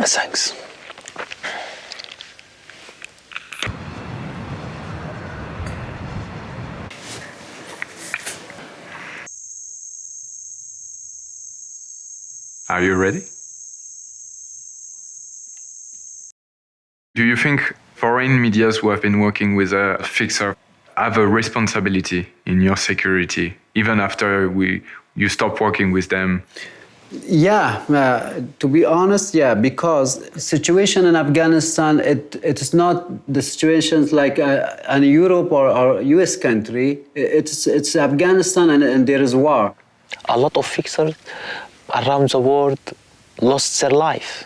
Thanks. Are you ready? Do you think foreign medias who have been working with a fixer have a responsibility in your security, even after you stop working with them? Yeah, to be honest, yeah, because situation in Afghanistan, it is not the situations like in Europe or US country. It's Afghanistan and there is war. A lot of fixers around the world lost their life,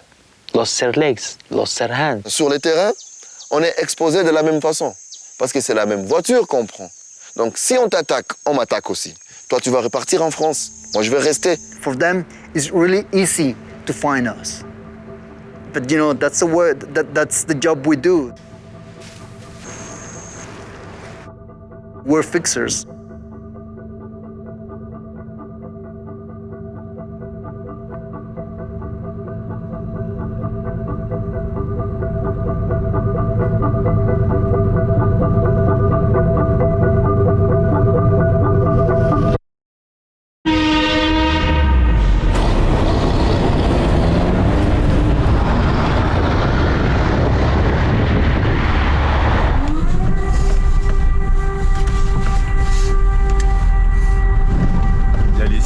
lost their legs, lost their hands. Sur les terrains, on est exposé de la même façon, parce que c'est la même voiture qu'on prend. Donc si on t'attaque, on m'attaque aussi. Toi, tu vas repartir en France. Moi, je vais rester. For them, it's really easy to find us. But you know, that's the job we do. We're fixers.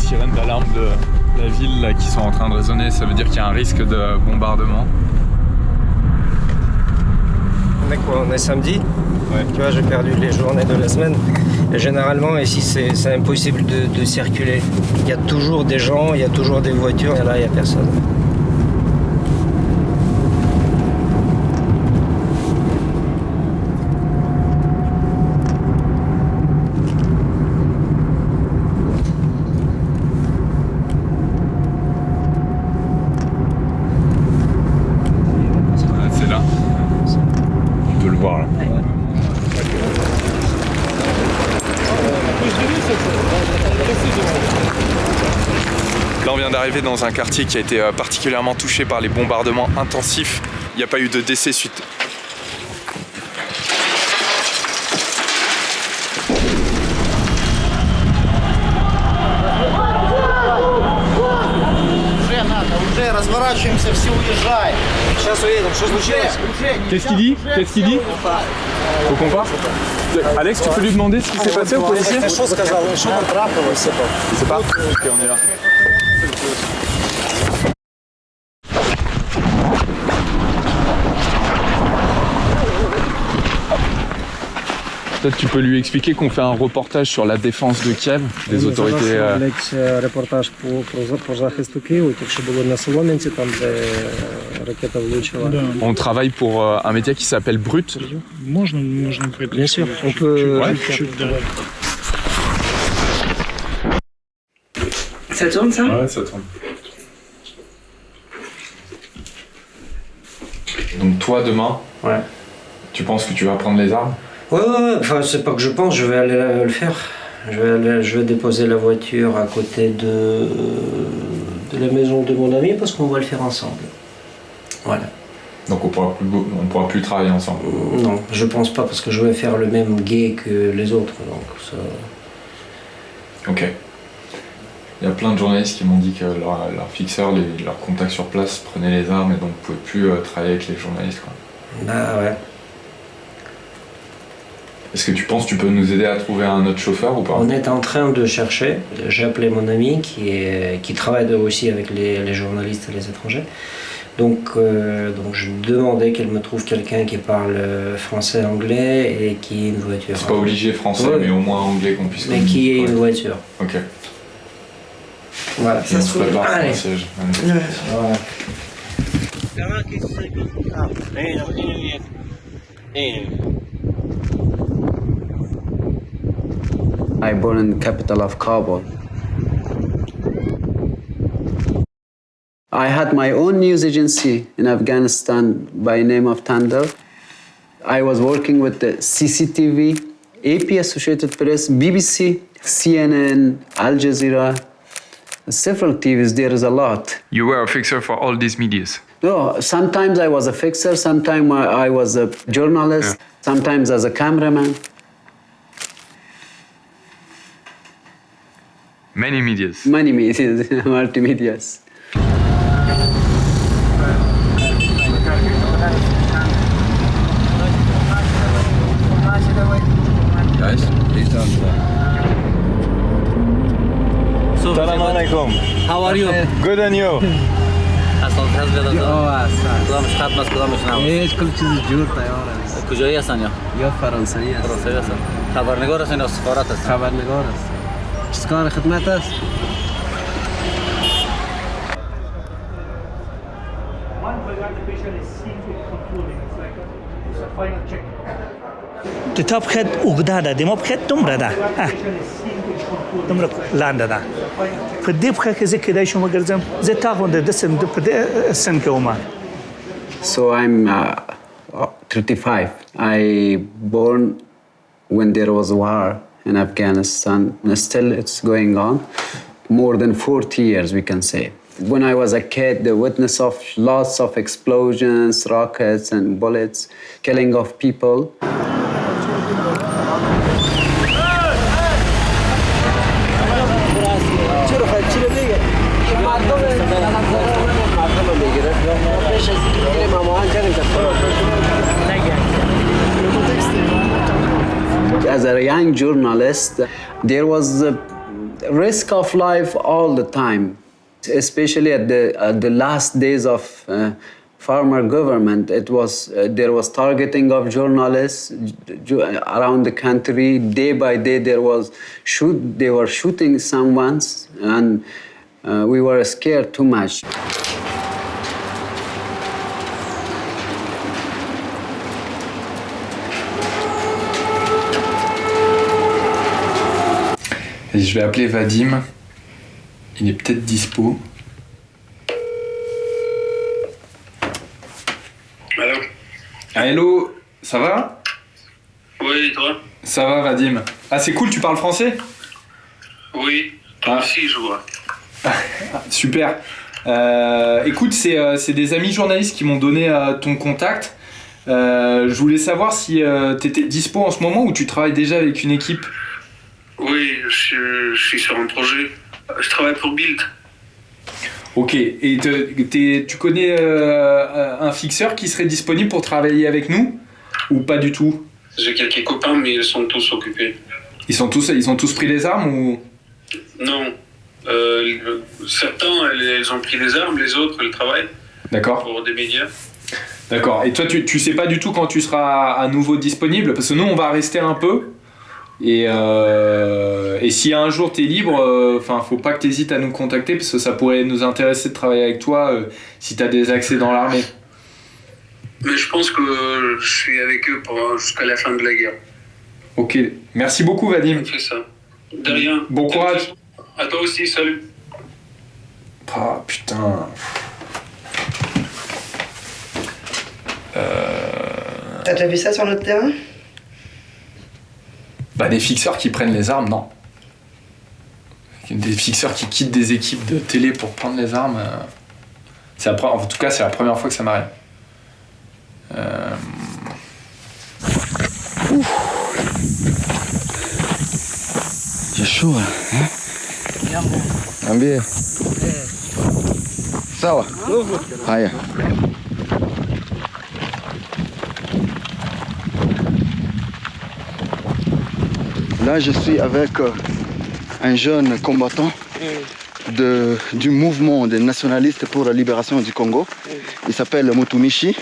Sirènes d'alarme de la ville là, qui sont en train de résonner, ça veut dire qu'il y a un risque de bombardement. On est quoi? On est samedi. Ouais. Tu vois, j'ai perdu les journées de la semaine. Et généralement, ici, c'est impossible de circuler. Il y a toujours des gens, il y a toujours des voitures, et là, il n'y a personne. Là, on vient d'arriver dans un quartier qui a été particulièrement touché par les bombardements intensifs. Il n'y a pas eu de décès suite. Qu'est-ce qu'il dit? Qu'est-ce qu'il dit? Faut qu'on parte. Alex, tu peux lui demander ce qui s'est passé au policier? Il sait pas. Ok, on est là. Peut-être tu peux lui expliquer qu'on fait un reportage sur la défense de Kiev, des autorités... Репортаж по захисту Києва, тільки що було на Солом'янці, там де ракета влучила. On travaille pour un média qui s'appelle Brut. Можно Bien sûr, on peut... Ça tourne, ça? Ouais, ça tourne. Donc toi, demain, tu penses que tu vas prendre les armes? Ouais, enfin c'est pas que je pense, je vais aller le faire. Je vais déposer la voiture à côté de la maison de mon ami parce qu'on va le faire ensemble. Voilà. Donc on pourra plus travailler ensemble? Non, je pense pas parce que je vais faire le même guet que les autres. Donc ça... Ok. Il y a plein de journalistes qui m'ont dit que leurs fixeurs, leurs contacts sur place prenaient les armes et donc ne pouvaient plus travailler avec les journalistes, quoi. Bah ouais. Est-ce que tu penses que tu peux nous aider à trouver un autre chauffeur ou pas? On est en train de chercher. J'ai appelé mon ami qui travaille aussi avec les journalistes et les étrangers. Donc je demandais qu'elle me trouve quelqu'un qui parle français, anglais et qui ait une voiture. C'est pas obligé français, mais au moins anglais qu'on puisse communiquer. Mais qui ait une voiture. Ok. Voilà, ça se prépare. Allez. Voilà. I born in the capital of Kabul. I had my own news agency in Afghanistan by name of Tandar. I was working with the CCTV, AP Associated Press, BBC, CNN, Al Jazeera, Several TVs, there is a lot. You were a fixer for all these medias. No, sometimes I was a fixer, sometimes I was a journalist, sometimes as a cameraman. Many medias. Many medias, multimedias. Guys, please don't. Assalamu alaikum. How are you? Good and you? کدامش ختم است کدامش نماست هیچ کل چیز جور تیار است. کجایی هستن یا فرانسوی است. فرانسوی هستن خبرنگار هستن یا سفارت هستن خبرنگار است. چیز کار خدمت است؟ د تا پښه اوږده ده د ما پښه دومره ده دومره لنډه ده په دې پښه کې زه کېدای شم وګرځم زه تا غوندې داسې په دې سن کې وم. So I'm 35. I born when there was war in Afghanistan. And still it's going on. More than 40 years, we can say. When I was a kid, the witness of lots of explosions, rockets and bullets, killing of people. As a young journalist, there was a risk of life all the time, especially at the last days of farmer government. It was there was targeting of journalists around the country. Day by day, they were shooting someone, and we were scared too much. Et je vais appeler Vadim. Il est peut-être dispo. Allô? Hello, ça va? Oui, toi? Ça va, Vadim. Ah, c'est cool, tu parles français? Oui, toi aussi, je vois. Super. Écoute, c'est des amis journalistes qui m'ont donné ton contact. Je voulais savoir si tu étais dispo en ce moment ou tu travailles déjà avec une équipe. Oui, je suis sur un projet. Je travaille pour Bild. Ok, et tu connais un fixeur qui serait disponible pour travailler avec nous ou pas du tout? J'ai quelques copains, mais ils sont tous occupés. Ils ont tous pris les armes ou? Non. Certains, elles ont pris les armes, les autres, elles travaillent. D'accord. Pour des médias. D'accord. Et toi, tu sais pas du tout quand tu seras à nouveau disponible? Parce que nous, on va rester un peu. Et si un jour tu es libre, faut pas que tu hésites à nous contacter parce que ça pourrait nous intéresser de travailler avec toi si tu as des accès dans l'armée. Mais je pense que je suis avec eux jusqu'à la fin de la guerre. Ok, merci beaucoup Vadim. On fait ça. De rien. Bon courage. À toi aussi, salut. Ah putain. T'as déjà vu ça sur notre terrain? Bah des fixeurs qui prennent les armes, non. Des fixeurs qui quittent des équipes de télé pour prendre les armes, en tout cas c'est la première fois que ça m'arrive. J'ai chaud, hein? Niambie. Sawa. Haya. Là, je suis avec un jeune combattant du mouvement des nationalistes pour la libération du Congo. Il s'appelle Mutumishi.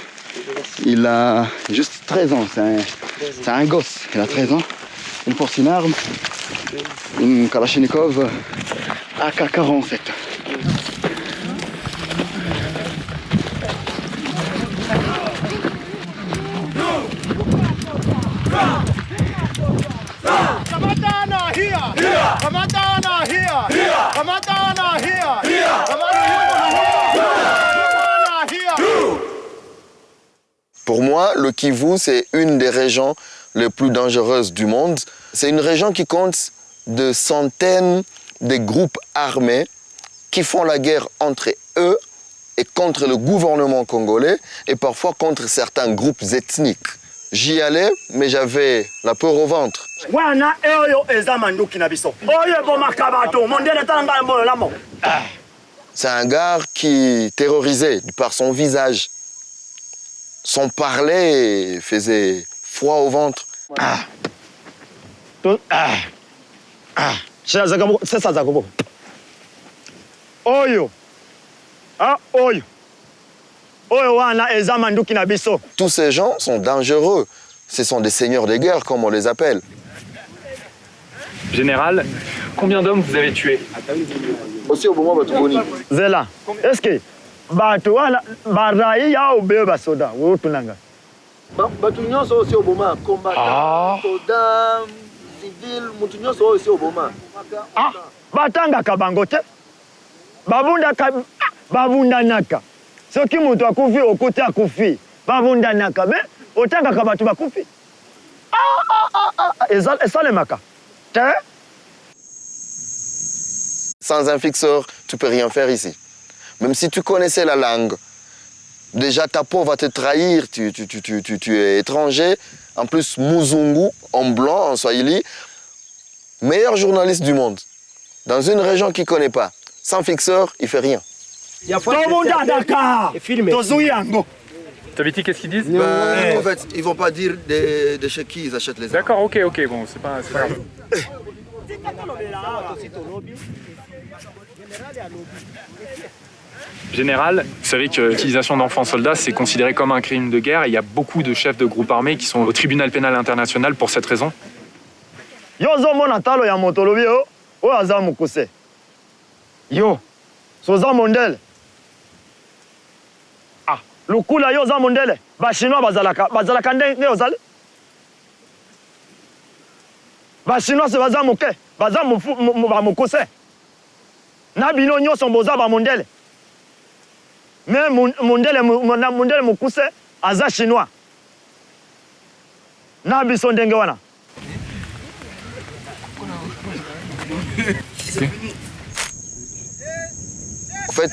Il a juste 13 ans, c'est un gosse. Il a 13 ans. Il porte une arme, une Kalachnikov AK-47. Pour moi, le Kivu, c'est une des régions les plus dangereuses du monde. C'est une région qui compte de centaines de groupes armés qui font la guerre entre eux et contre le gouvernement congolais et parfois contre certains groupes ethniques. J'y allais, mais j'avais la peur au ventre. C'est un gars qui terrorisait par son visage. Son parler faisait froid au ventre. Tous ces gens sont dangereux. Ce sont des seigneurs de guerre, comme on les appelle. Général, combien d'hommes vous avez tués? Aussi au moment où Zela, est-ce que bato wala barai ya obe basoda wotunanga? Bato nyonso aussi au moment combattant, soldats, civils, mutu nyonso aussi au moment. Batanga kabangote. Babunda naka. Soki mutu akufi okote akufi. Babunda naka be otanga kabatu bakufi. Esalemaka. Sans un fixeur, tu peux rien faire ici. Même si tu connaissais la langue, déjà ta peau va te trahir, tu es étranger. En plus, Muzungu, en blanc, en Swahili, meilleur journaliste du monde. Dans une région qu'il ne connaît pas. Sans fixeur, il ne fait rien. Tabiti, qu'est-ce qu'ils disent? En fait, ils ne vont pas dire de chez qui ils achètent les armes. D'accord, ok, bon, c'est pas grave. Général, vous savez que l'utilisation d'enfants soldats, c'est considéré comme un crime de guerre et il y a beaucoup de chefs de groupes armés qui sont au tribunal pénal international pour cette raison. Yo soza mondele. Lukula yo za mondele. Ba chinois bazalaka ndenge ozali. Ba chinois se baza moke, baza ba mokuse. Na bino nyonso boza ba mondele. Mais mondele mokuse aza chinois. Na biso ndenge wana. En fait,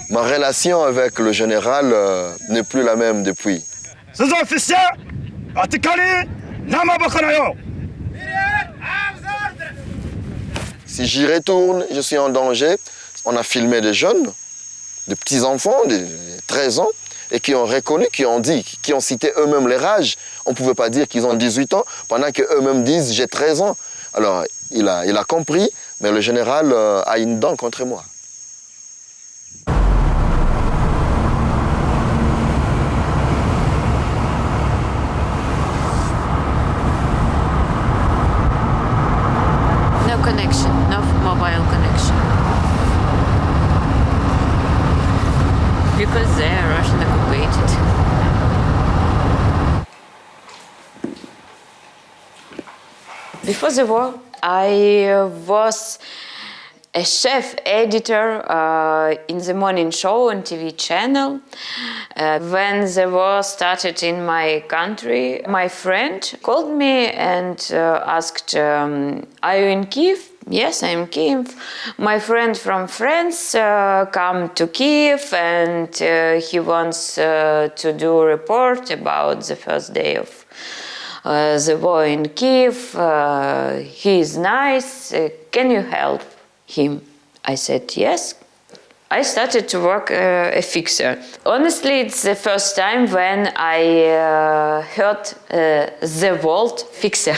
ma relation avec le général n'est plus la même depuis. Ces officiers, atikali, nama bakanayo. Si j'y retourne, je suis en danger. On a filmé des jeunes, des petits-enfants, de 13 ans, et qui ont reconnu, qui ont dit, qui ont cité eux-mêmes leur âge. On ne pouvait pas dire qu'ils ont 18 ans, pendant qu'eux-mêmes disent « j'ai 13 ans ». Alors, il a compris, mais le général a une dent contre moi. No connection, no mobile connection. Because they are Russian occupied. Before the war, I was a chef editor in the morning show on TV channel. When the war started in my country, my friend called me and asked, are you in Kiev? Yes, I'm in Kiev. My friend from France come to Kiev and he wants to do a report about the first day of the war in Kiev. He is nice. Can you help him? I said yes. I started to work a fixer. Honestly, it's the first time when I heard the word fixer.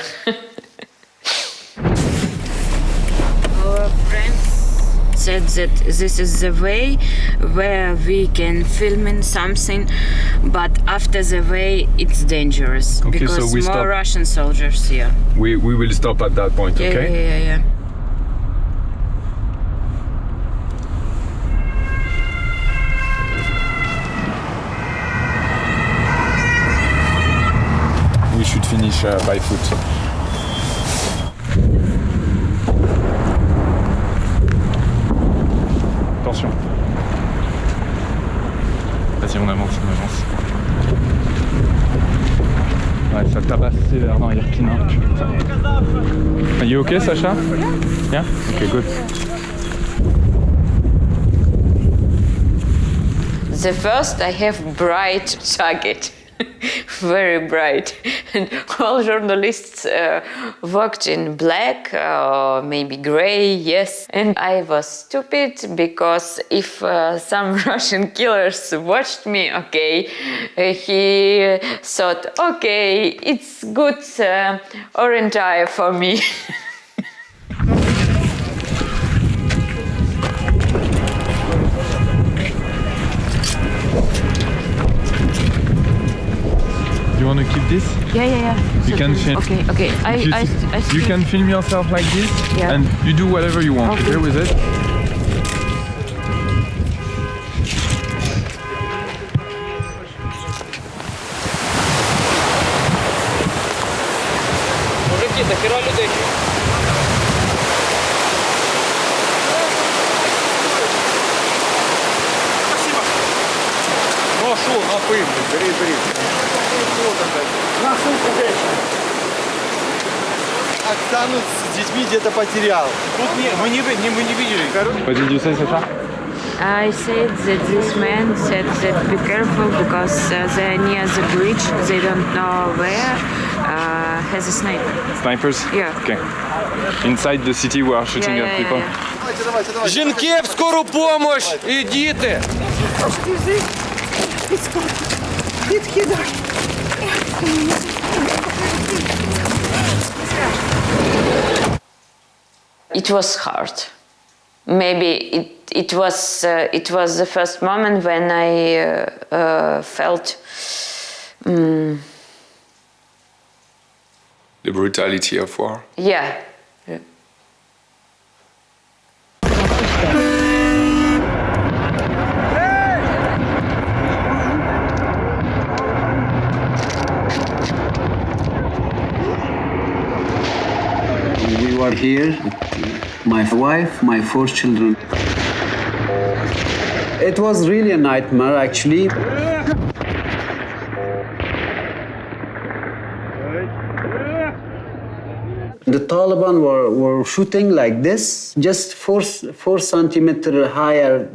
Our friends said that this is the way where we can film in something, but after the way it's dangerous because so we more stop. Russian soldiers here. We will stop at that point, okay? Yeah. We should finish by foot. Attention. Vas-y, on avance. Ouais, ça tabasse sévère dans Irpin. Are you okay, Sacha? Yeah? Okay, good. The first I have bright jacket, very bright, and all journalists worked in black or maybe gray, yes. And I was stupid because if some Russian killers watched me, okay, he thought, okay, it's good orange eye for me. You want to keep this? Yeah. You can film. Okay. You can film yourself like this, Yeah. and you do whatever you want. Okay, with it. Мужики, дохера людей. Спасибо. Ну а шо, напив, бери. Оксану с детьми где-то потерял. Тут мы не видели. What did you say, Sasha? I said that this man said that be careful because they're near the bridge, they don't know where, has a sniper. Snipers? Yeah. Okay. Inside the city we are shooting at people. Жінки в скору помощь і діти. It was hard. Maybe it was the first moment when I felt The brutality of war. yeah. We were here, my wife, my 4 children. It was really a nightmare, actually. The Taliban were shooting like this, just 4 centimeters higher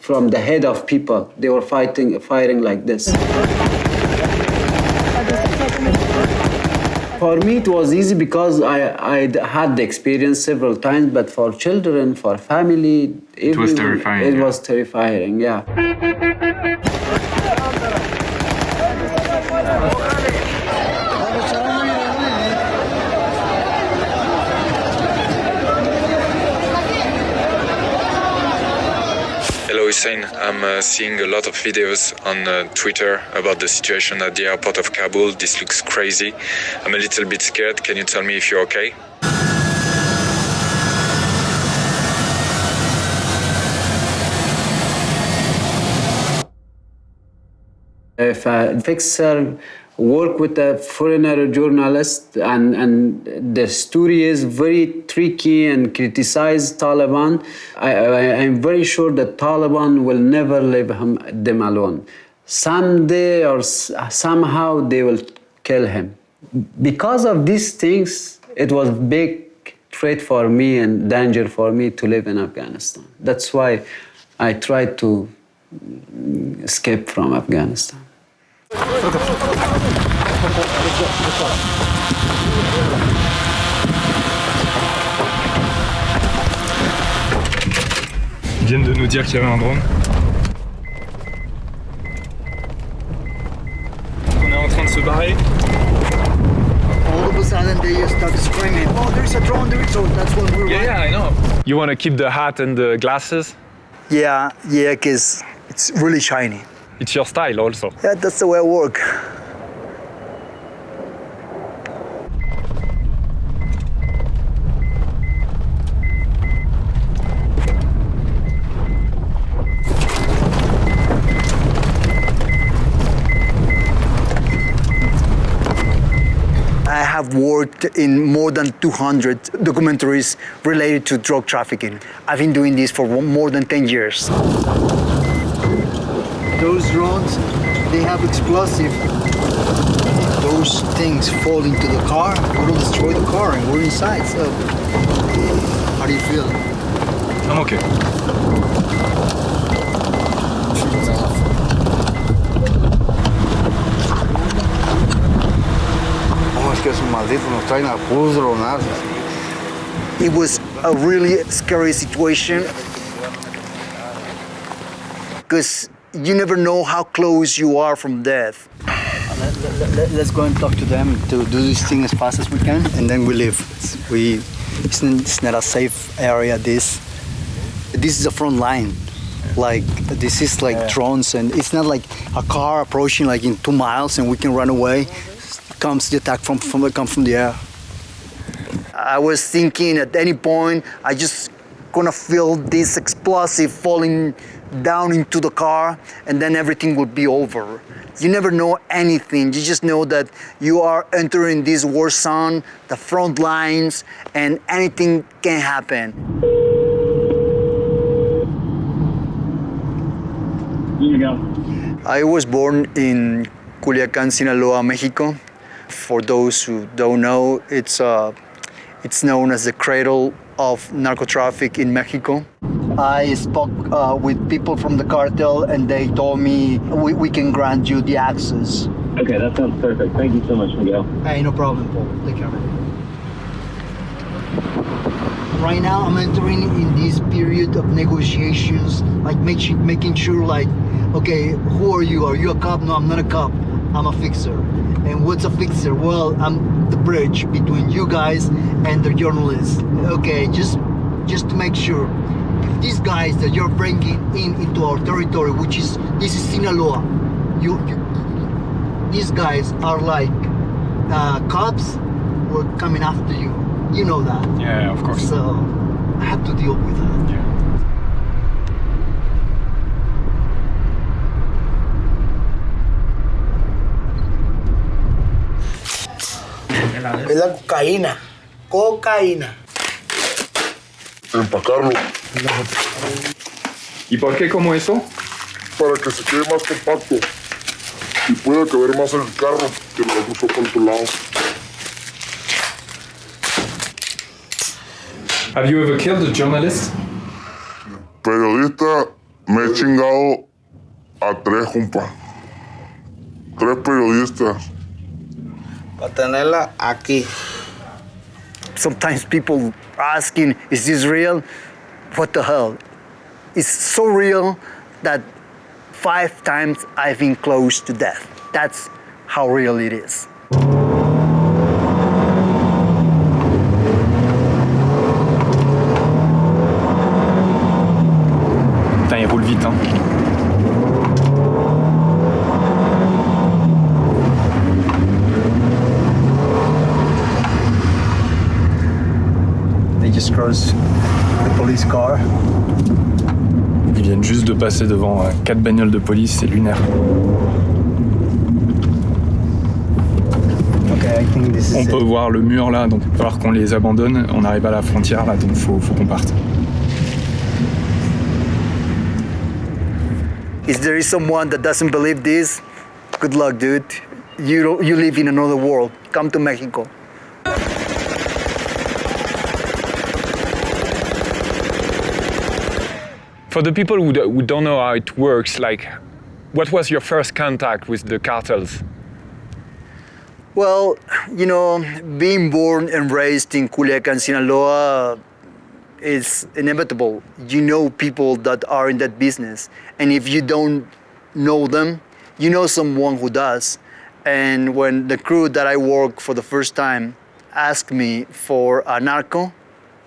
from the head of people. They were firing like this. For me, it was easy because I had the experience several times, but for children, for family, It was terrifying. It was terrifying, yeah. Hello Hussein, I'm seeing a lot of videos on Twitter about the situation at the airport of Kabul. This looks crazy. I'm a little bit scared. Can you tell me if you're okay? If a fixer work with a foreigner journalist and the story is very tricky and criticize Taliban, I'm very sure that Taliban will never leave them alone. Someday or somehow they will kill him. Because of these things, it was big threat for me and danger for me to live in Afghanistan. That's why I tried to escape from Afghanistan. Ils viennent de nous dire qu'il y avait un drone. On est en train de se barrer. All of a sudden they start screaming, oh, there's a drone, so that's when we're running. Yeah, I know. You want to keep the hat and the glasses? Yeah, because it's really shiny. It's your style also. Yeah, that's the way I work. I have worked in more than 200 documentaries related to drug trafficking. I've been doing this for more than 10 years. Those drones, they have explosive. Those things fall into the car, it'll destroy the car, and we're inside, so how do you feel? I'm okay. malditos nos traen a puros dronados. It was a really scary situation because you never know how close you are from death. Let's go and talk to them to do this thing as fast as we can, and then we leave. It's not a safe area. This is a front line. Like this is like drones, and it's not like a car approaching like in 2 miles and we can run away. Comes the attack from the air. I was thinking at any point I just gonna feel this explosive falling down into the car, and then everything will be over. You never know anything. You just know that you are entering this war zone, the front lines, and anything can happen. Here you go. I was born in Culiacán, Sinaloa, Mexico. For those who don't know, it's known as the cradle of narco traffic in Mexico. I spoke with people from the cartel, and they told me we can grant you the access. Okay, that sounds perfect. Thank you so much, Miguel. Hey, no problem, Paul. Take care, man. Right now, I'm entering in this period of negotiations, like making sure, like, okay, who are you? Are you a cop? No, I'm not a cop. I'm a fixer. And what's a fixer? Well, I'm the bridge between you guys and the journalists. Okay, just to make sure, if these guys that you're bringing into our territory, this is Sinaloa, these guys are like cops who are coming after you. You know that. Yeah, of course. So I have to deal with that. Yeah. Es la cocaína. Empacarlo. ¿Y por qué como eso? Para que se quede más compacto y pueda caber más en el carro que lo cruzó por otro lado. Have you ever killed a journalist? Periodista, me he chingado a 3, compa. 3 periodistas. Para tenerla aquí. Sometimes people are asking, is this real? What the hell? It's so real that 5 times I've been close to death. That's how real it is. Putain, il roule vite, hein. They just crossed the police car. Ils viennent juste de passer devant 4 bagnoles de police, c'est lunaire. Okay, I think this is On peut voir le mur là, donc il va falloir qu'on les abandonne. On arrive à la frontière là, donc faut qu'on parte. If there is someone that doesn't believe this, good luck, dude. You live in another world. Come to Mexico. For the people who don't know how it works, like, what was your first contact with the cartels? Well, you know, being born and raised in Culiacán, Sinaloa, is inevitable. You know people that are in that business. And if you don't know them, you know someone who does. And when the crew that I work for the first time asked me for a narco,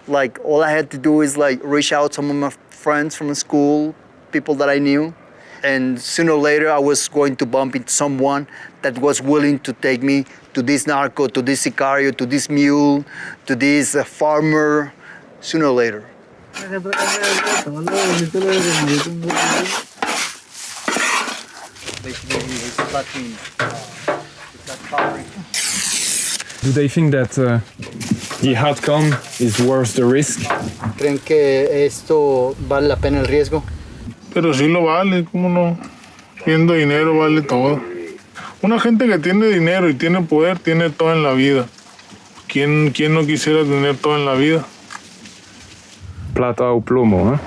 like all I had to do is like reach out to some of my friends from school, people that I knew. And sooner or later I was going to bump into someone that was willing to take me to this narco, to this sicario, to this mule, to this farmer, sooner or later. Do they think that the outcome is worth the risk? ¿Creen que esto vale la pena el riesgo? Pero sí lo vale, ¿cómo no? Siendo dinero vale todo. Una gente que tiene dinero y tiene poder tiene todo en la vida. ¿Quién no quisiera tener todo en la vida? Plata o plomo, ¿eh?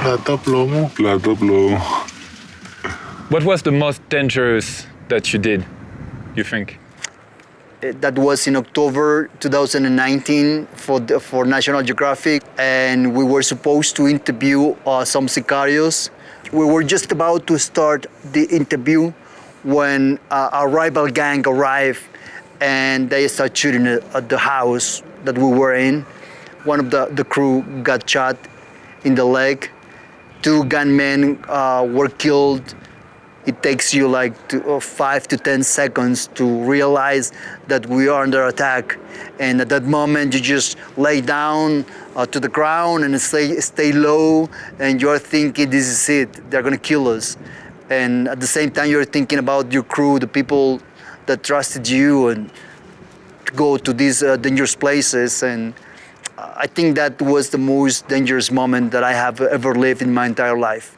Plata, plomo. Plata, plomo. What was the most dangerous that you did, you think? That was in October 2019 for National Geographic, and we were supposed to interview some sicarios. We were just about to start the interview when a rival gang arrived, and they started shooting at the house that we were in. One of the crew got shot in the leg. 2 gunmen were killed. It takes you like 5 to 10 seconds to realize that we are under attack. And at that moment, you just lay down to the ground and stay low, and you're thinking, this is it, they're gonna kill us. And at the same time, you're thinking about your crew, the people that trusted you and to go to these dangerous places. And I think that was the most dangerous moment that I have ever lived in my entire life.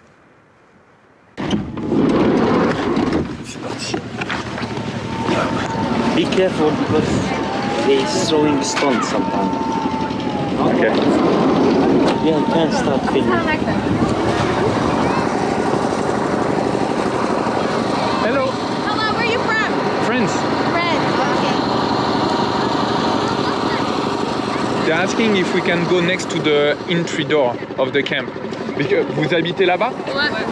Be careful because they're throwing stones sometimes. Okay. Yeah, you can't start filming. Hello. Hello, where are you from? France. France, okay. They're asking if we can go next to the entry door of the camp. Vous habitez là-bas? Ouais.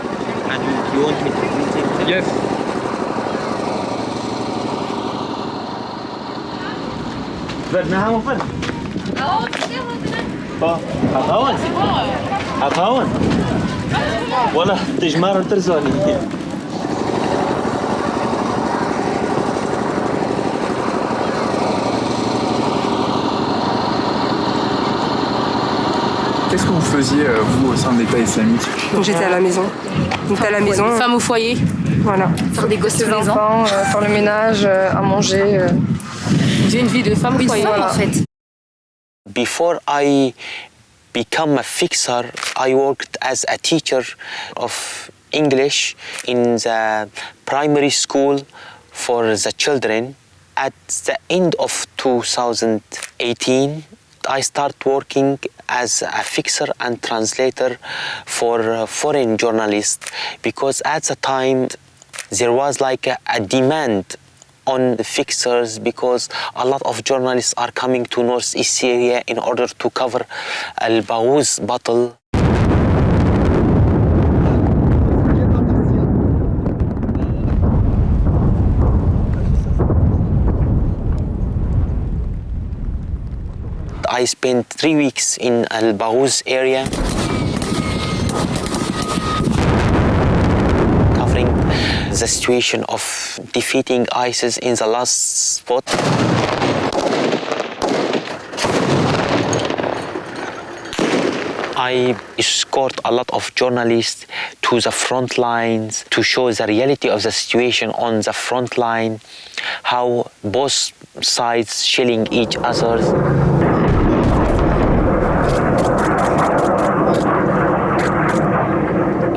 And you want me to visit? Yes. بدنا هون هون هون ولا تجمار ترزوني. Qu'est-ce que vous faisiez, vous, au sein de l'État islamique? J'étais à la maison. J'étais à la maison. Femme au foyer. Voilà. Faire des gosses tous les enfants, faire le ménage, à manger. J'ai une vie de femme au foyer, en fait. Before I become a fixer, I worked as a teacher of English in the primary school for the children. At the end of 2018, I started working as a fixer and translator for foreign journalists because at the time there was like a demand on the fixers because a lot of journalists are coming to Northeast Syria in order to cover Al-Baghouz battle. I spent 3 weeks in Al-Baghouz area covering the situation of defeating ISIS in the last spot. I escort a lot of journalists to the front lines to show the reality of the situation on the front line, how both sides shelling each other.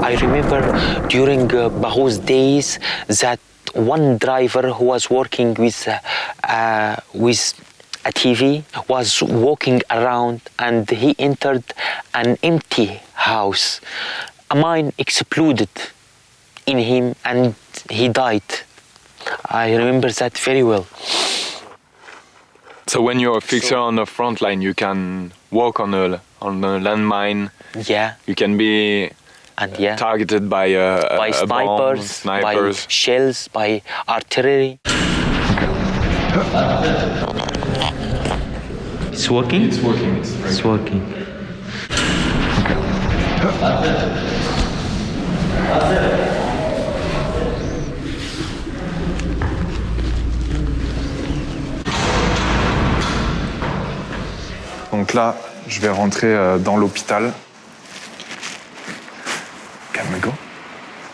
I remember during Baghouz days that one driver who was working with a TV was walking around and he entered an empty house. A mine exploded in him and he died. I remember that very well. So when you're a fixer on the front line, you can walk on a landmine. Yeah. You can be targeted by snipers, bomb, snipers, by shells, by artillery. It's working? It's working. It's working. Donc là, je vais rentrer dans l'hôpital. Calme-toi.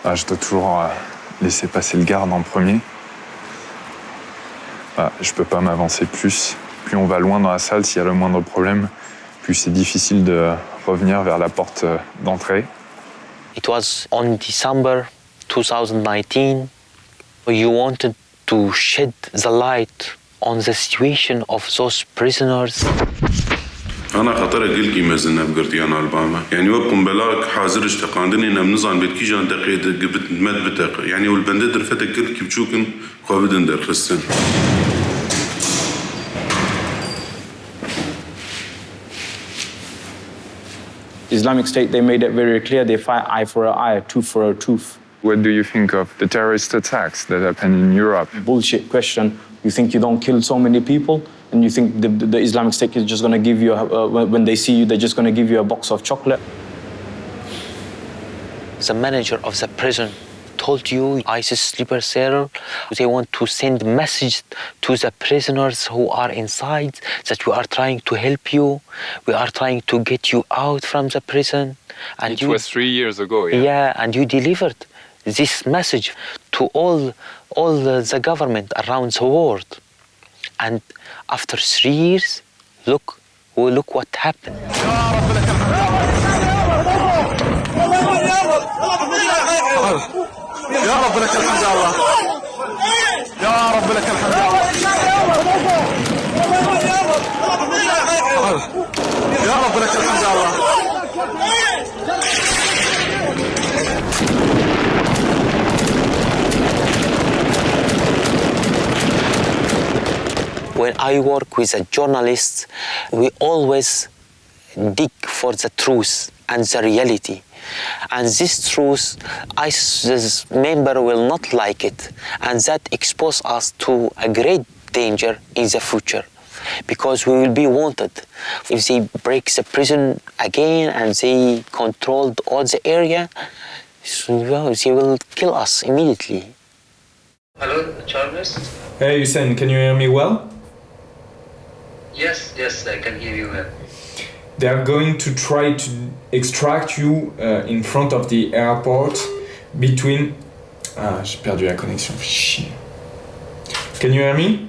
Ah, je dois toujours laisser passer le garde en premier. Ah, je peux pas m'avancer plus. Plus on va loin dans la salle, s'il y a le moindre problème, plus c'est difficile de revenir vers la porte d'entrée. It was on December 2019. You wanted to shed the light on the situation of those prisoners. أنا خطر قل كي مازلنا بقرتيان ألباما يعني وبكم بلاك حاضرش تقاندني إن بنظام بيت كي جان تقيد قبت مد بتاق يعني والبندر فتك كل كي بتشوكن خوابدن در خستن Islamic State, they made it very clear they fight eye for an eye, tooth for a tooth. What do you think of the terrorist attacks that happen in Europe? Bullshit question. You think you don't kill so many people? And you think the Islamic State is just going to give you, when they see you, they're just going to give you a box of chocolate? The manager of the prison told you, ISIS sleeper cell, they want to send message to the prisoners who are inside that we are trying to help you, we are trying to get you out from the prison. And it was 3 years ago, yeah? Yeah, and you delivered this message to all the government around the world. And after 3 years, look what happened. يا رب لك الحمد يا الله يا رب لك الحمد يا الله يا رب لك الحمد يا الله. When I work with a journalist, we always dig for the truth and the reality. And this truth, ISIS member will not like it. And that exposes us to a great danger in the future, because we will be wanted. If they break the prison again and they control all the area, they will kill us immediately. Hello, journalist? Hey, Hussein, can you hear me well? Yes, I can hear you well. They are going to try to extract you in front of the airport between... Ah, j'ai perdu la connexion, chier. Can you hear me?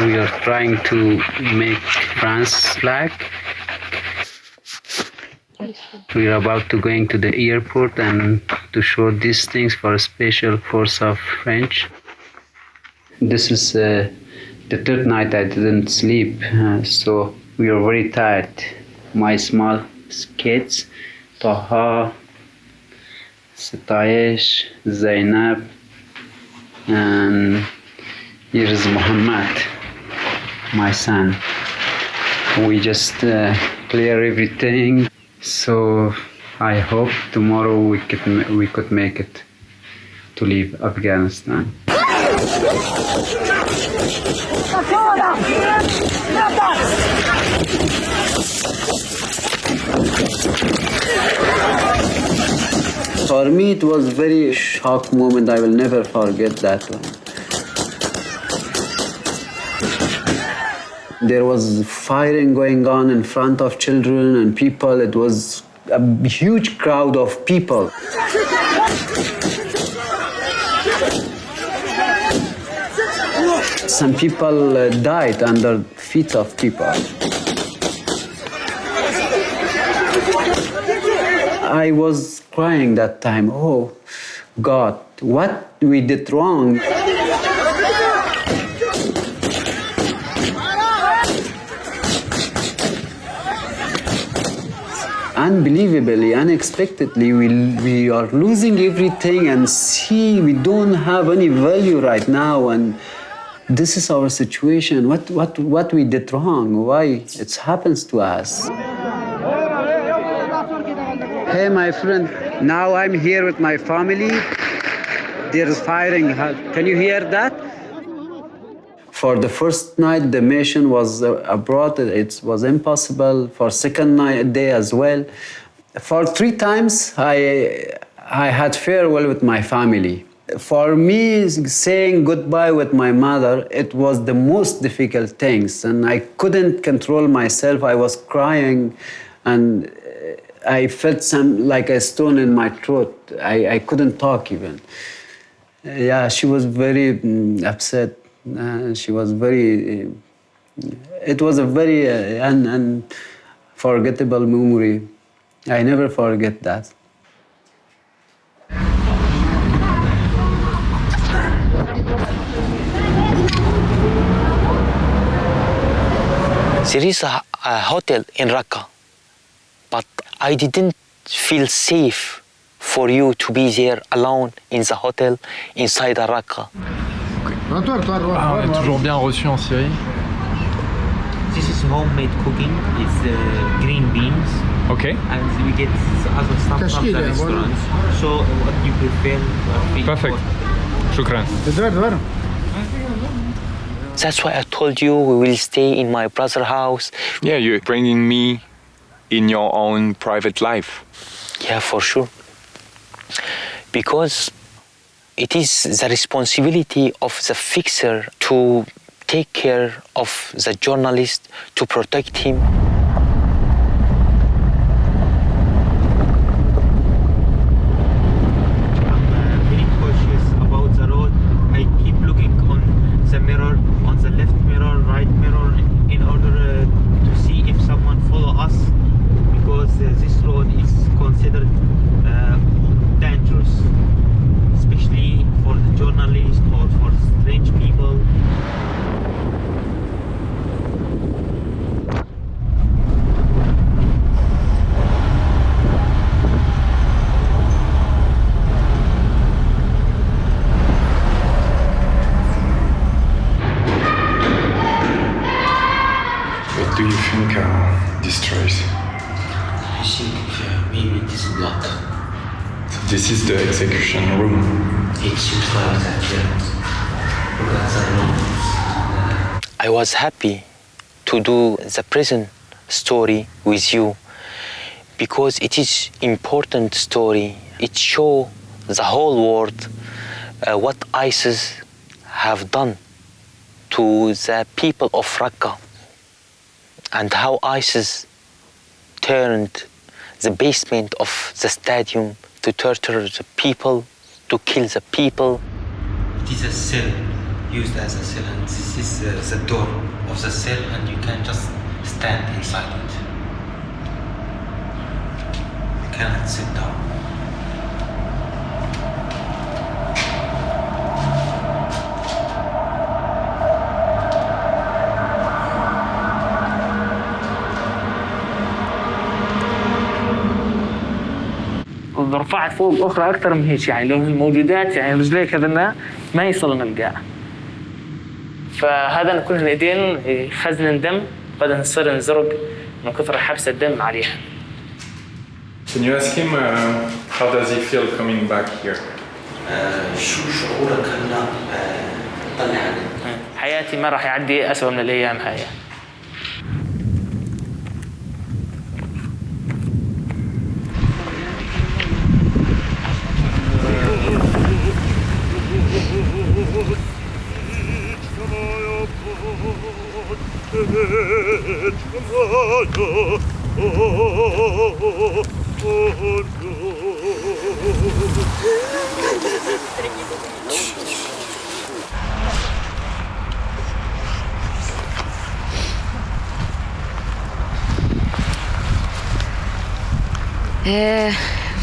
We are trying to make France flag. We are about to going to the airport and to show these things for a special force of French. This is the third night I didn't sleep, so we are very tired. My small kids, Taha, Satayesh, Zainab, and here is Muhammad, my son. We just clear everything. So I hope tomorrow we could make it to leave Afghanistan. For me, it was a very shock moment. I will never forget that one. There was firing going on in front of children and people. It was a huge crowd of people. Some people died under feet of people. I was crying that time. Oh, God, what we did wrong? Unbelievably, unexpectedly, we are losing everything, and see, we don't have any value right now, and this is our situation. What we did wrong? Why it happens to us? Hey, my friend, now I'm here with my family. There's firing. Can you hear that? For the first night, the mission was abroad. It was impossible. For second day as well. For 3 times, I had farewell with my family. For me, saying goodbye with my mother, it was the most difficult things, and I couldn't control myself. I was crying, and I felt like a stone in my throat. I couldn't talk even. Yeah, she was very upset. She was very. It was a very unforgettable memory. I never forget that. There is a hotel in Raqqa, but I didn't feel safe for you to be there alone in the hotel inside a Raqqa. On est toujours bien reçu en Syrie. This is homemade cooking. It's green beans. Okay. And we get other stuff from the restaurants. So what you prefer? Perfect. Shukran. That's why I told you we will stay in my brother's house. Yeah, you're bringing me in your own private life. Yeah, for sure. Because it is the responsibility of the fixer to take care of the journalist, to protect him. I'm very cautious about the road. I keep looking on the mirror, on the left mirror, right mirror, in order to see if someone follow us, because this road is considered dangerous, especially for the journalists or for strange people. What do you think destroys? I think maybe this block. So this is the execution room. It seems like that, yeah. I was happy to do the prison story with you because it is important story. It shows the whole world what ISIS have done to the people of Raqqa and how ISIS turned the basement of the stadium to torture the people, to kill the people. It is a cell, used as a cell, and this is the door of the cell, and you can just stand inside it. You cannot sit down. رفعت فوق أخرى أكثر من هيك، يعني لو الموجودات يعني رجليك هذنا ما يوصلن القاع. فهذا كلهن الإيدين يخزن دم، بدنا نصير نزرق من كثر حبس الدم عليها. Can you ask him how does he feel coming back here? شو شعورك هلا طلع؟ حياتي ما راح يعدي أسوأ من الأيام هاي.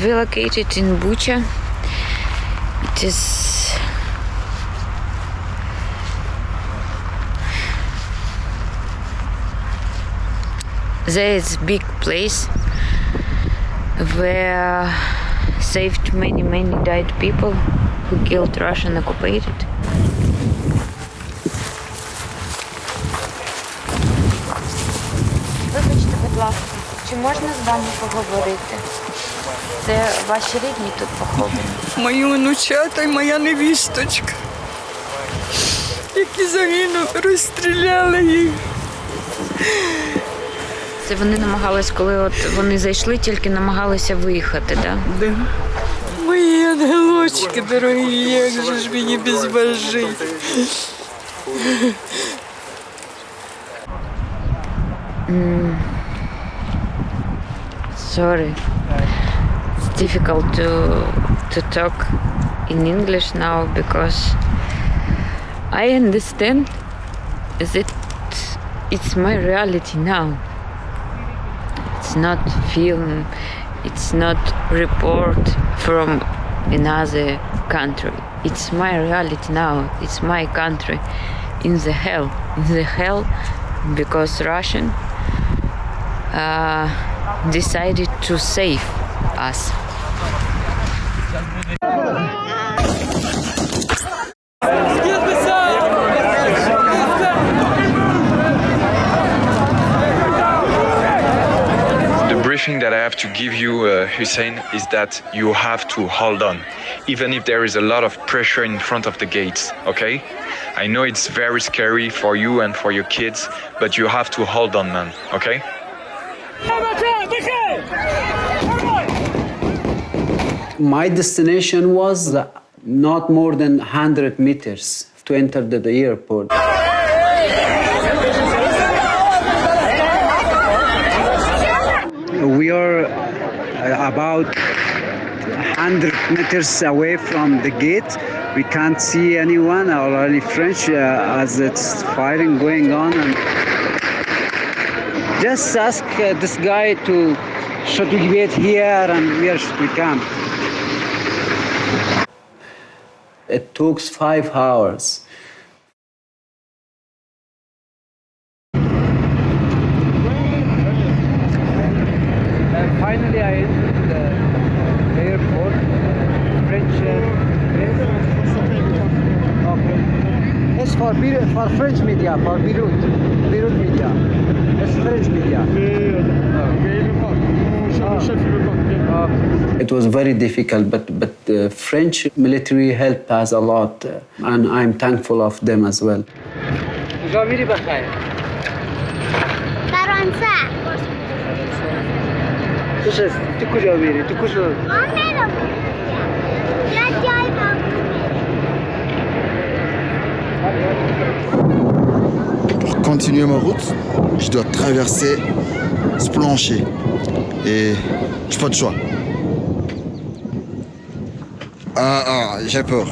Relocated in Bucha. It is there is a big place where saved many died people who killed Russian occupied. Вибачте, будь ласка, чи можна з вами поговорити? Це ваші рідні тут поховані? Мої онучата і моя невісточка, які загинули, розстріляли їх. Це вони намагались, коли от вони зайшли, тільки намагалися виїхати, так? Да? Да. Мої ангелочки дорогі, як же ж мені без вас жити? Sorry. It's difficult to talk in English now because I understand that it's my reality now. It's not film, it's not report from another country. It's my reality now. It's my country in the hell. In the hell because Russian decided to save us. The briefing that I have to give you, Hussein, is that you have to hold on, even if there is a lot of pressure in front of the gates, okay? I know it's very scary for you and for your kids, but you have to hold on, man, okay? My destination was not more than 100 meters to enter the airport. We are about 100 meters away from the gate. We can't see anyone or any French as it's firing going on. And just ask this guy to should we wait here and where should we come? It took 5 hours. Finally, I entered the airport. French. Okay. It's for French media, for Beirut media. It's French media. It was very difficult, but the French military helped us a lot, and I'm thankful of them as well. Pour continuer ma route, je dois traverser ce plancher. Et j'ai pas de choix. J'ai peur.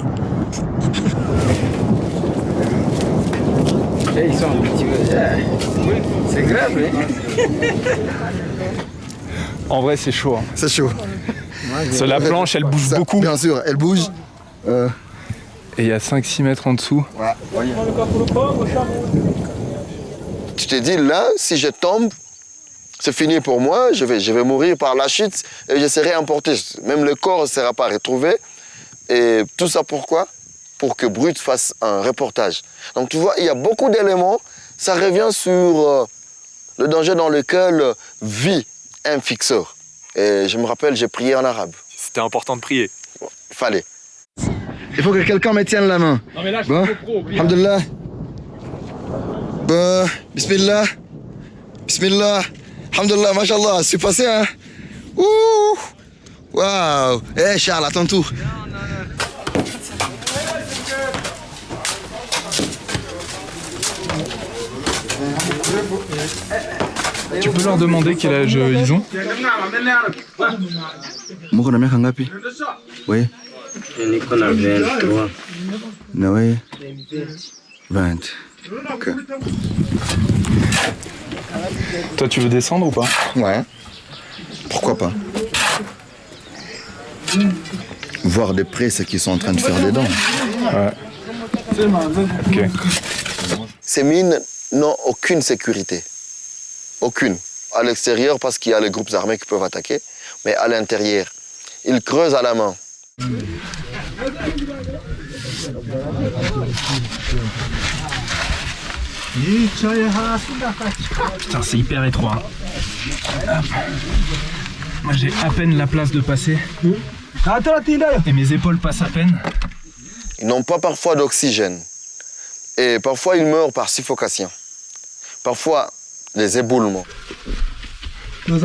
Ils sont un petit peu... C'est grave, hein? En vrai, c'est chaud. Hein. C'est chaud. La planche, elle bouge beaucoup. Bien sûr, elle bouge. Et il y a 5-6 mètres en dessous. Ouais. Tu t'es dit, là, si je tombe, c'est fini pour moi, je vais mourir par la chute et je serai emporté. Même le corps ne sera pas retrouvé. Et tout ça pourquoi? Pour que Brut fasse un reportage. Donc tu vois, il y a beaucoup d'éléments. Ça revient sur le danger dans lequel vit un fixeur. Et je me rappelle, j'ai prié en arabe. C'était important de prier. Il fallait. Il faut que quelqu'un me tienne la main. Non mais là, je bon. suis pro. Alhamdulillah. Bon, bismillah. Bismillah. Alhamdulillah, mashallah, je suis passé, hein. Ouh. Waouh. Eh, Charles, à ton tour. Tu peux leur demander quel âge ils ont? Moko na miaka ngapi? Oui. Niko na 23. Na wewe? 20. Ok. Toi, tu veux descendre ou pas? Ouais. Pourquoi pas? Voir de près ce qu'ils sont en train de faire dedans. Ouais. Ok. Ces mines n'ont aucune sécurité. Aucune. À l'extérieur, parce qu'il y a les groupes armés qui peuvent attaquer, mais à l'intérieur, ils creusent à la main. Putain, c'est hyper étroit. Moi, j'ai à peine la place de passer. Et mes épaules passent à peine. Ils n'ont pas parfois d'oxygène. Et parfois, ils meurent par suffocation. Parfois, les éboulements. Il n'y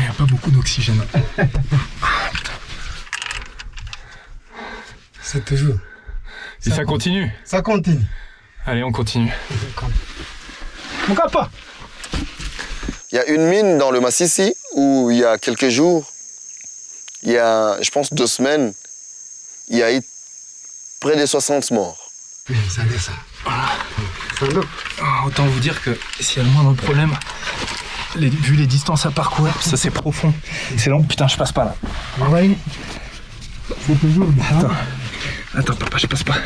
a pas beaucoup d'oxygène. C'est toujours. Et ça continue? Ça continue. Allez, on continue. Mon capa. Il y a une mine dans le Massissi où il y a quelques jours, il y a, je pense, 2 semaines, il y a eu près de 60 morts. Ça descend. Voilà. Autant vous dire que s'il y a le moindre problème, vu les distances à parcourir, ça c'est profond. C'est long, putain, je passe pas là. Oui. C'est toujours bien. Attends, papa, je passe pas.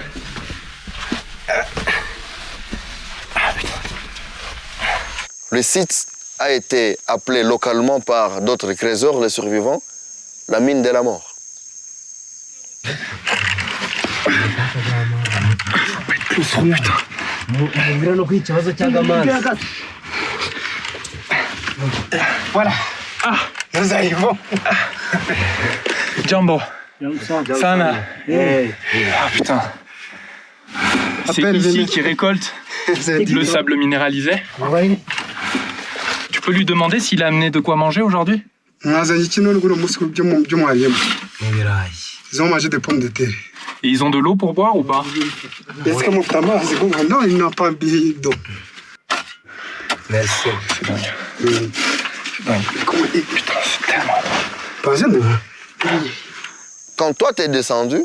Le site a été appelé localement par d'autres creuseurs, les survivants, la mine de la mort. Voilà. Ah, sasa hivyo. Jambo. Sana. Ah putain. C'est ici qu'ils récoltent le sable minéralisé. Tu peux lui demander s'il a amené de quoi manger aujourd'hui? Ils ont mangé des pommes de terre. Et ils ont de l'eau pour boire ou pas? Est-ce que mon frère, non, il n'a pas d'eau. Merci. C'est dingue. Putain, c'est tellement... Quand toi t'es descendu,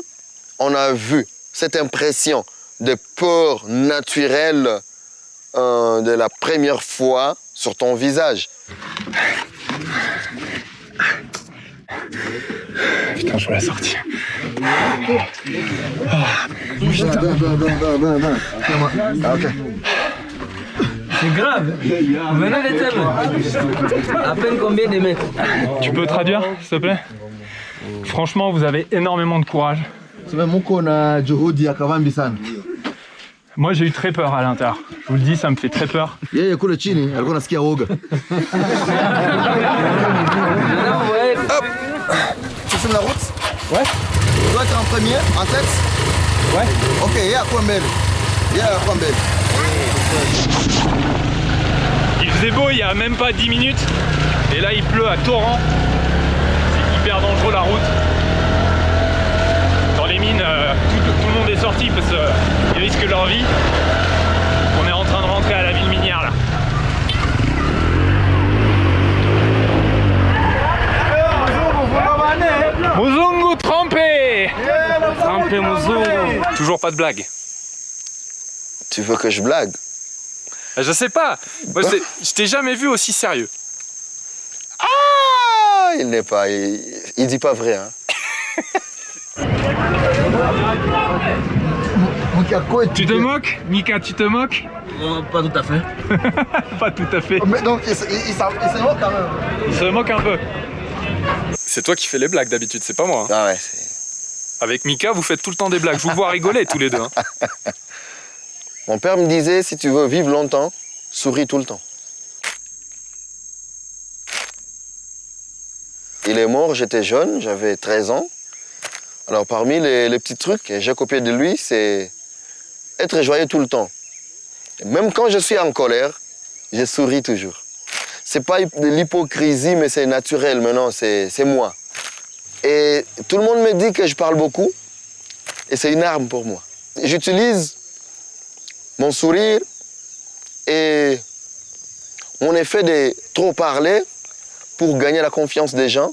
on a vu cette impression de peur naturelle de la première fois sur ton visage. Putain, je veux la sortir. C'est grave. Venez les thèmes. À peine combien de mètres? Tu peux traduire, s'il te plaît? Franchement, vous avez énormément de courage. Moi, j'ai eu très peur à l'intérieur. Je vous le dis, ça me fait très peur. Tu fais la route? Ouais. Tu dois être en premier, en tête? Ouais. Ok, y'a Kwambel. Il faisait beau il y a même pas 10 minutes. Et là, il pleut à torrent. C'est hyper dangereux la route. Dans les mines, tout le monde est sorti parce qu'ils risquent leur vie. On est en train de rentrer à la ville minière là. Muzungu trempé. Trempé Muzungu. Toujours pas de blague. Tu veux que je blague? Je sais pas. Moi, je t'ai jamais vu aussi sérieux. Ah, il n'est pas... Il dit pas vrai, hein. Tu te moques? Mika, tu te moques? Pas tout à fait. Pas tout à fait. Mais donc, il se moque quand même. Il se moque un peu. C'est toi qui fais les blagues d'habitude, c'est pas moi. Hein. Ah ouais, Avec Mika, vous faites tout le temps des blagues. Je vous vois rigoler tous les deux. Hein. Mon père me disait, si tu veux vivre longtemps, souris tout le temps. Il est mort, j'étais jeune, j'avais 13 ans. Alors parmi les petits trucs que j'ai copié de lui, c'est être joyeux tout le temps. Même quand je suis en colère, je souris toujours. C'est pas de l'hypocrisie, mais c'est naturel maintenant, c'est moi. Et tout le monde me dit que je parle beaucoup, et c'est une arme pour moi. J'utilise mon sourire et mon effet de trop parler pour gagner la confiance des gens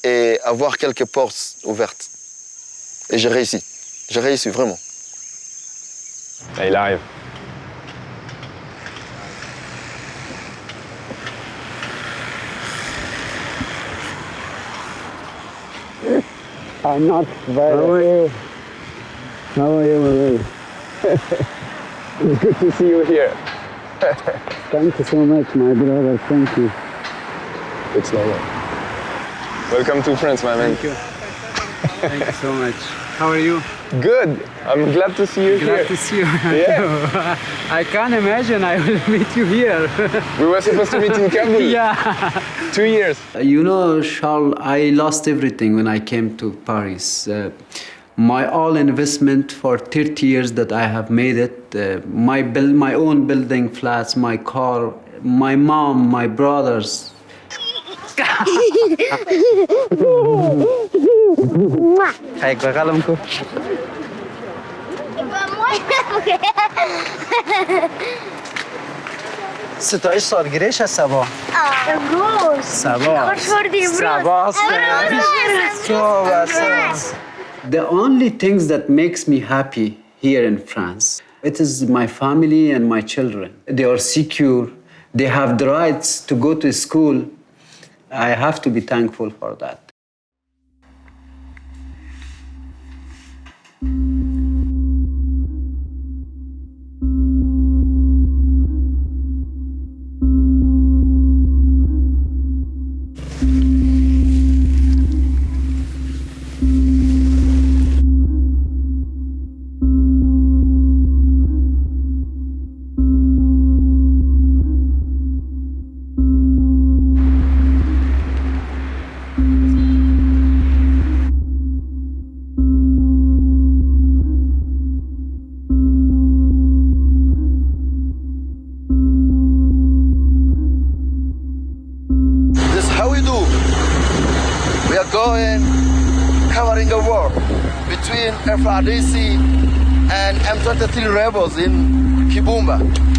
et avoir quelques portes ouvertes. Et j'ai réussi vraiment. Là, il arrive. I'm not very... How are you? It's good to see you here. Thank you so much, my brother. Thank you. It's normal. Welcome to France, my man. Thank you. Thank you so much. How are you? Good. I'm glad to see you here. Glad to see you. Yeah. I can't imagine I will meet you here. We were supposed to meet in Kabul. Yeah. 2 years. You know, Charles, I lost everything when I came to Paris. My all investment for 30 years that I have made it, my own building flats, my car, my mom, my brothers. Hai ke kalamku? ستة صار قريش هالسبع؟ سبع The only things that makes me happy here in France, it is my family and my children. They are secure. They have the rights to go to school. I have to be thankful for that. between FRDC and M23 rebels in Kibumba.